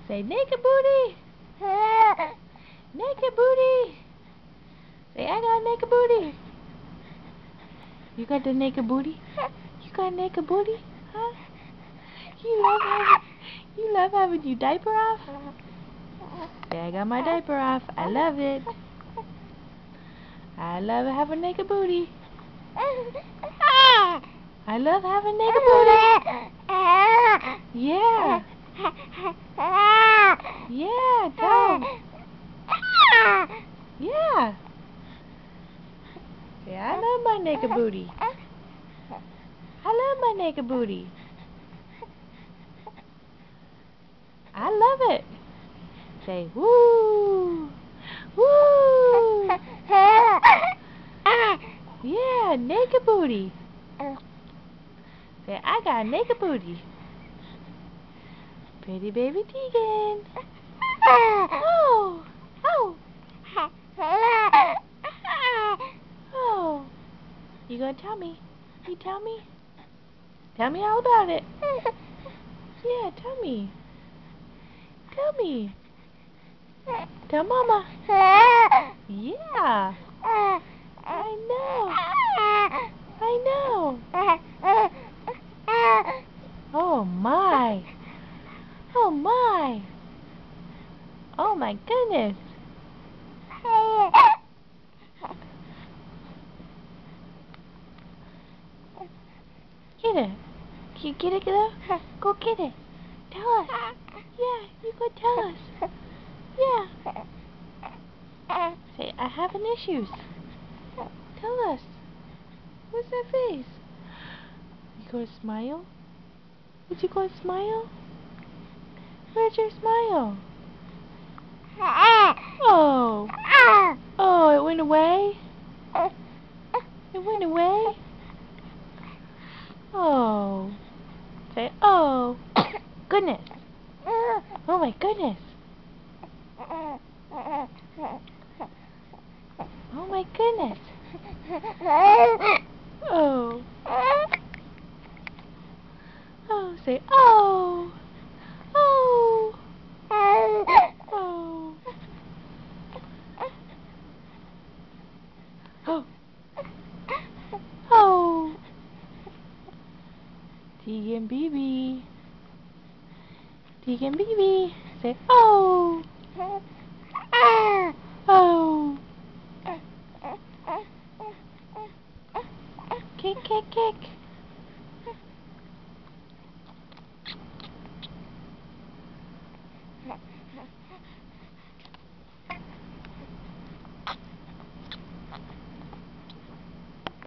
Say naked booty. Naked booty. Say I got naked booty. You got the naked booty? You got naked booty? Huh? You love having your diaper off? Say I got my diaper off. I love it. I love having naked booty. I love having naked booty. Yeah. Yeah, tell 'em. Yeah. Yeah, I love my naked booty. I love my naked booty. I love it. Say woo. Woo. Yeah, naked booty. Say I got naked booty. Pretty baby Tegan. Oh. Oh. Oh. You gonna tell me? You tell me? Tell me all about it. Yeah, tell me. Tell me. Tell Mama. Yeah. I know. I know. Oh my. Oh my. Oh my goodness. Get it. Can you get it, girl? Go get it. Tell us. Yeah, you go tell us. Yeah. Say, I have an issues. Tell us. What's that face? You gonna smile? Would you go smile? Where's your smile? Oh. Oh, it went away? It went away? Oh. Say, oh. Goodness. Oh my goodness. Oh my goodness. Oh. Oh, say, oh. Oh. Oh. Oh. Oh. Tegan BB. Tegan BB. Say, oh. Oh. Kick, kick, kick.